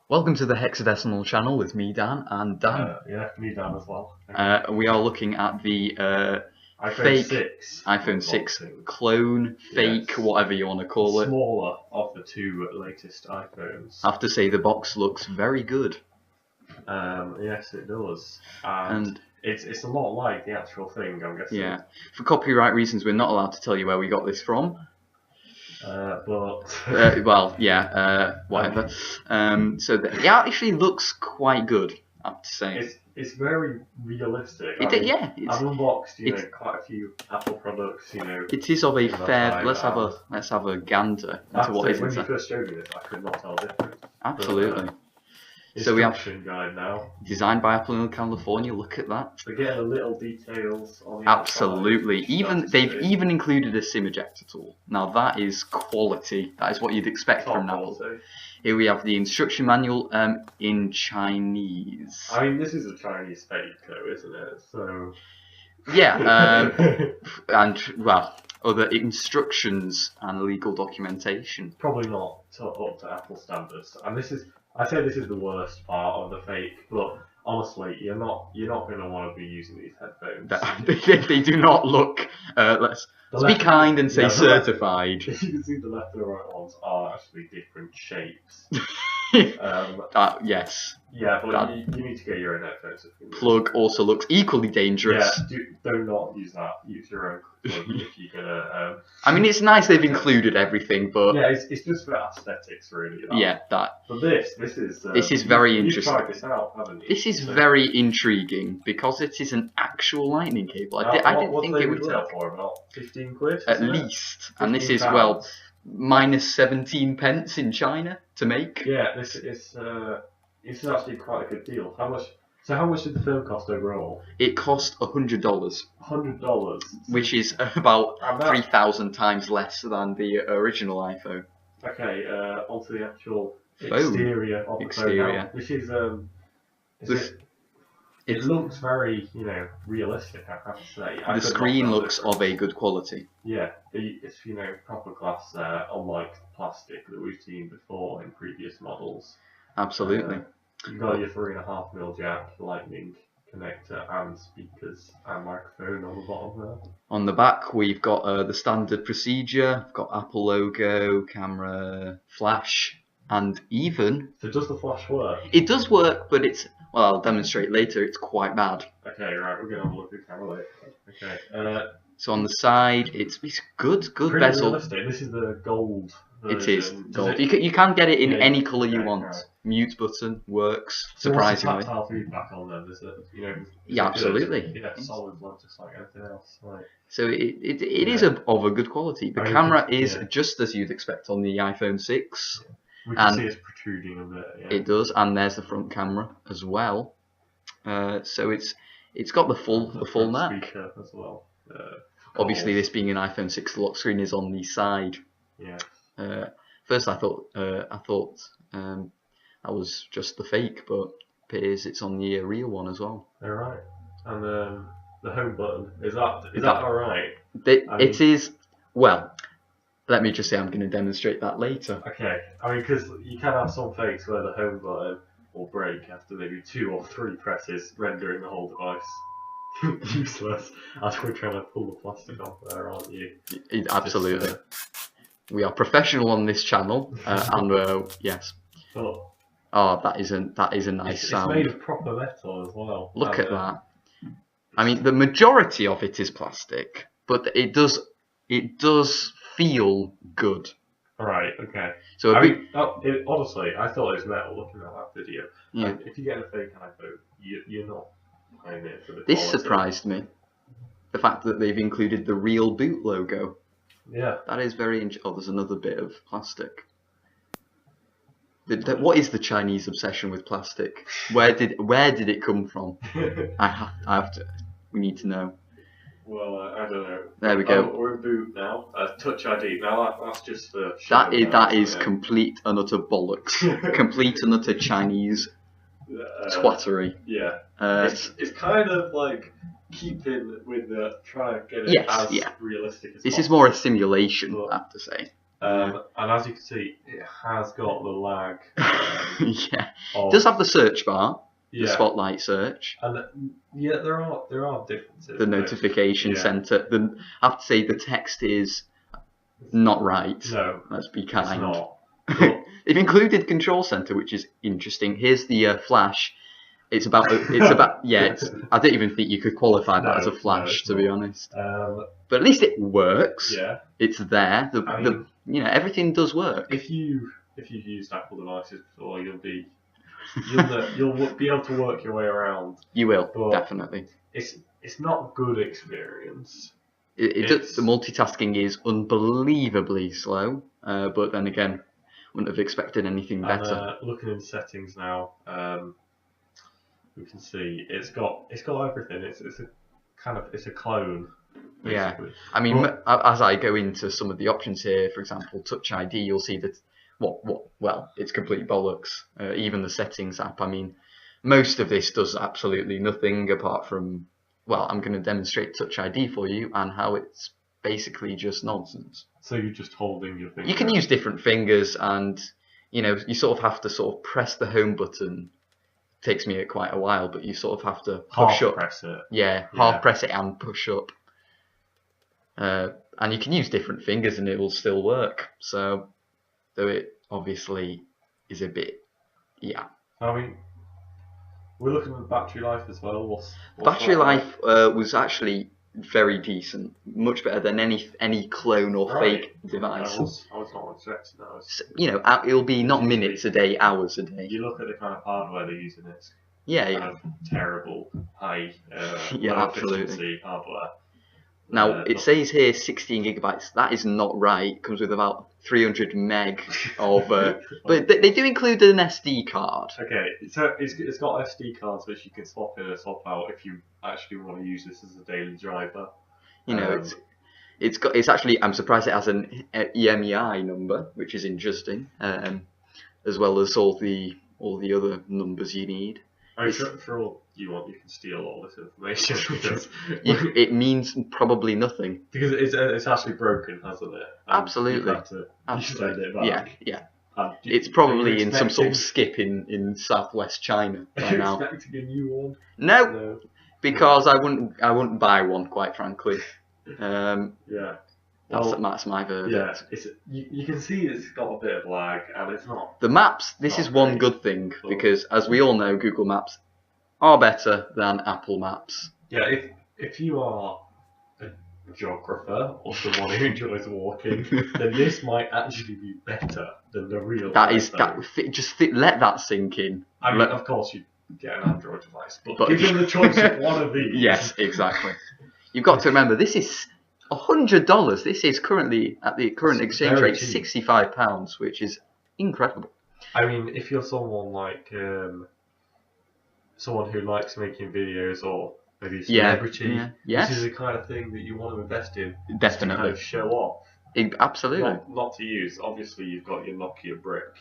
Welcome to the Hexadecimal channel with me, Dan, and Dan. Yeah, me, Dan, as well. We are looking at the iPhone fake 6 iPhone 6 unboxing. clone, fake, Yes. whatever you want to call it. Smaller of the two latest iPhones. I have to say the box looks very good. Yes, it does. And it's a lot like the actual thing, I'm guessing. Yeah. For copyright reasons, we're not allowed to tell you where we got this from. Whatever. So it actually looks quite good, I have to say. It's very realistic. I've unboxed, quite a few Apple products, It is of a fair. Let's have a gander into what is when you inside. first showed me this, I could not tell the difference. Absolutely. So we have guide now. Designed by Apple in California. Look at that. We're getting the little details on the Absolutely. outside. They've even included a SIM ejector tool. Now that is quality. That is what you'd expect from Apple. Here we have the instruction manual in Chinese. I mean, this is a Chinese fake, though, isn't it? So. Yeah. And well, other instructions and legal documentation. Probably not up to Apple standards. And I say this is the worst part of the fake, but honestly, you're not going to want to be using these headphones. They do not look. Let's be kind and say certified. You can see the left and the right ones are actually different shapes. Yes. Yeah, but you need to get your own headphones. Plug also looks equally dangerous. Yeah, do not use that. Use your own plug if you're gonna. I mean, it's nice they've included everything, but yeah, it's just for aesthetics, really. Yeah, that. But this is very interesting. You've tried this out, haven't you? This is very intriguing because it is an actual lightning cable. I didn't think it would take for about 15 quid at least, and this is minus 17 pence in China to make. Yeah, this is actually quite a good deal. How much did the phone cost overall? It cost $100. $100, which is about 3,000 times less than the original iPhone. Okay, onto the actual exterior of the phone now, which is it looks very, realistic, I have to say. The screen looks of a good quality. Yeah, it's, proper glass there, unlike plastic that we've seen before in previous models. Absolutely. You've got your 3.5mm jack, lightning connector, and speakers and microphone on the bottom there. On the back, we've got the standard procedure. We've got Apple logo, camera, flash, and even. So does the flash work? It does work, but it's. Well, I'll demonstrate later. It's quite bad. Okay, right. We're gonna have a look at the camera later. Okay. So on the side, it's good pretty bezel. Realistic. This is the gold version. It is gold. You can get it in any colour you want. Right. Mute button works surprisingly. What's the tactile feedback on them? Is it, yeah, absolutely. Good? Yeah, solid, not just like anything else. Right. So it is of a good quality. The camera is just as you'd expect on the iPhone 6. Yeah. We can see it's protruding a bit. Yeah. It does, and there's the front camera as well. So it's got the full knack. Speaker as well. Obviously, this being an iPhone 6, the lock screen is on the side. Yeah. First, I thought that was just the fake, but it appears it's on the real one as well. All right. And the home button is that all right? It is. Well, let me just say I'm going to demonstrate that later. Okay. I mean, because you can have some fakes where the home button will break after maybe 2 or 3 presses, rendering the whole device useless. As we're trying to pull the plastic off there, aren't you? Absolutely. We are professional on this channel, and yes. Oh, that is a nice sound. It's made of proper metal as well. Look at that. I mean, the majority of it is plastic, but it does feel good. Alright, okay. So honestly, I thought it was metal looking at that video. Yeah. And if you get a fake iPhone, you're not buying it for the This quality. surprised me. The fact that they've included the real boot logo. Yeah. That is very interesting. Oh, there's another bit of plastic. What is the Chinese obsession with plastic? Where did it come from? I have to. We need to know. Well, I don't know. There we go. We're in boot now. Touch ID. Now that's just for. That is complete and utter bollocks. Complete and utter Chinese twattery. Yeah. It's kind of like keeping with the try to get it as realistic as possible. This is more a simulation, I have to say. And as you can see, it has got the lag. Yeah, it does have the search bar, the spotlight search, and yeah, there are differences. the notification center. I have to say the text is not right. No, let's be kind. It's not. They've included control center, which is interesting. Here's the flash. It's about yeah. I don't even think you could qualify that as a flash, to be honest. But at least it works. Yeah, it's there. Everything does work. If you've used Apple devices before, you'll be able to work your way around. You will, definitely. It's not a good experience. The multitasking is unbelievably slow, but then again, wouldn't have expected anything better. Looking in settings now, we can see it's got everything. It's a clone. Basically. Yeah, I mean, as I go into some of the options here, for example, Touch ID, you'll see that well, it's complete bollocks. Even the settings app. I mean, most of this does absolutely nothing apart from. Well, I'm going to demonstrate Touch ID for you and how it's basically just nonsense. So you're just holding your finger? You can use different fingers, and you sort of have to sort of press the home button. It takes me quite a while, but you sort of have to push up. Press it. Yeah, half press it and push up. And you can use different fingers and it will still work. So, though it obviously is a bit, I mean, we're looking at battery life as well. What's battery life was actually very decent, much better than any clone or fake device. I was not expecting that. It'll be not minutes a day, hours a day. You look at the kind of hardware they're using. It's kind of terrible, high, low efficiency hardware. Now it says here 16 gigabytes. That is not right. It comes with about 300 meg of. But they do include an SD card. Okay, so it's got SD cards which you can swap in and swap out if you actually want to use this as a daily driver. It's actually. I'm surprised it has an EMEI number, which is interesting, as well as all the other numbers you need. For all you want, you can steal all this information because it means probably nothing. Because it's actually broken, hasn't it? Absolutely. Send it back. Yeah. It's probably in some sort of skip in southwest China by now. Are you expecting a new one? No, because I wouldn't buy one, quite frankly. That's my verdict. Yeah, you can see it's got a bit of lag, and it's not. The maps. This is one good thing because, as we all know, Google Maps are better than Apple Maps. Yeah, if you are a geographer or someone who enjoys walking, then this might actually be better than the real. Let that sink in. I mean, of course you get an Android device, but given the choice of one of these. Yes, exactly. You've got to remember this is $100. This is currently at the current exchange rate £65, which is incredible. I mean, if you're someone like someone who likes making videos or maybe a celebrity, this is the kind of thing that you want to invest in. Definitely. To kind of show off. Absolutely. Not to use. Obviously, you've got your Nokia brick,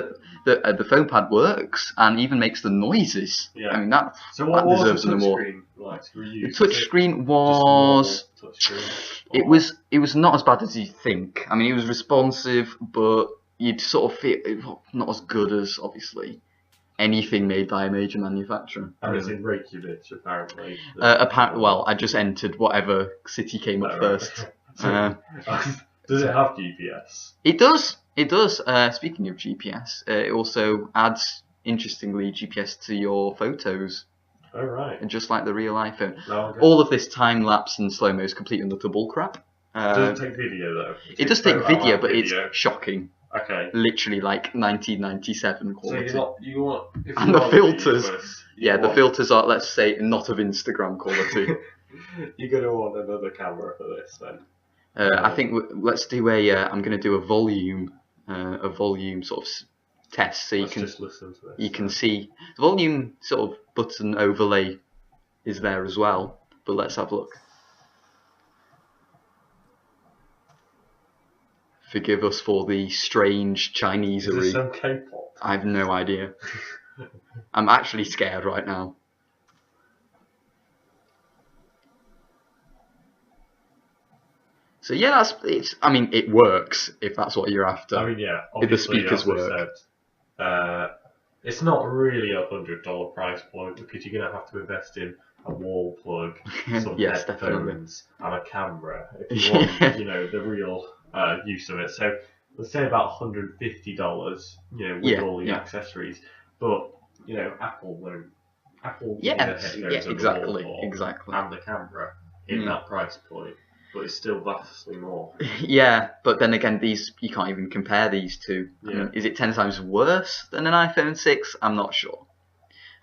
The phone pad works and even makes the noises. Yeah. I mean that deserves an award. The touchscreen was. It was not as bad as you think. I mean, it was responsive, but you'd sort of feel not as good as obviously anything made by a major manufacturer. And it's in Reykjavik, apparently. Well, I just entered whatever city came up first. Does it have GPS? It does. It does. Speaking of GPS, it also adds, interestingly, GPS to your photos. Oh, right. And just like the real iPhone. No, okay. All of this time lapse and slow mo is complete and utter bullcrap. Does it take video though? It does take video, but it's shocking. Okay. Literally like 1997 quality. So and the filters. The filters are, let's say, not of Instagram quality. You're going to want another camera for this then. I think let's do I'm going to do a volume sort of test, so just listen to this. You can see the volume sort of button overlay is there as well. But let's have a look. Forgive us for the strange Chinesery. Is this some K-pop? I have no idea. I'm actually scared right now. So yeah, I mean, it works if that's what you're after. I mean, yeah, If the obviously, speakers as we work. said, it's not really $100 price point because you're gonna have to invest in a wall plug, some Yes, definitely. headphones, and a camera if you want, the real use of it. So let's say about $150, with Yeah, all the yeah. accessories. But Apple won't. Apple give you the Yes, yeah, headphones and the wall exactly, plug exactly. and the camera in that price point, but it's still vastly more. Yeah, but then again, you can't even compare these two. I Yeah. mean, is it 10 times worse than an iPhone 6? I'm not sure.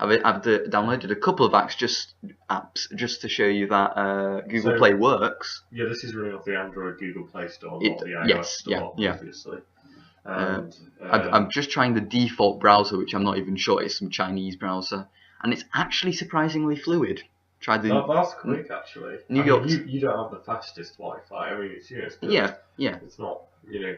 I've downloaded a couple of apps just to show you that Google Play works. Yeah, this is running off the Android Google Play Store, not the iOS Yes, Store, yeah. obviously. And I'm just trying the default browser, which I'm not even sure is some Chinese browser, and it's actually surprisingly fluid. Try the that's quick, actually. New York. You don't have the fastest Wi-Fi. I mean, it's good. Yeah. It's not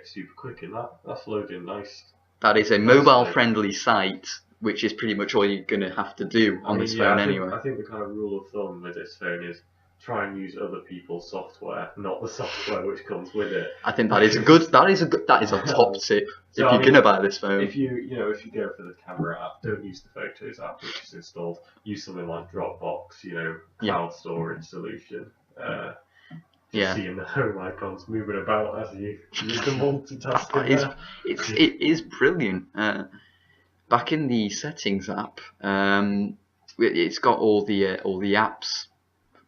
super quick in that. That's loading nice. That is a mobile-friendly site, which is pretty much all you're going to have to do on this phone anyway. I think the kind of rule of thumb with this phone is try and use other people's software, not the software which comes with it. I think that is a top tip if you're gonna buy this phone. If you go for the camera app, don't use the Photos app which is installed. Use something like Dropbox, cloud storage solution. Seeing the home icons moving about as you use the multitasking. It is brilliant. Back in the settings app, it's got all the apps.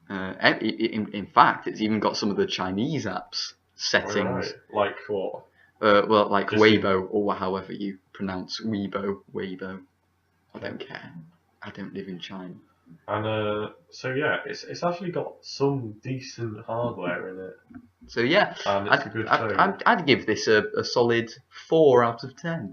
In fact, it's even got some of the Chinese apps settings. Right. Like what? Well, like Weibo, or however you pronounce Weibo. I don't care. I don't live in China. And so yeah, it's actually got some decent hardware in it. So yeah, and it's a good phone. I'd give this a solid 4 out of 10.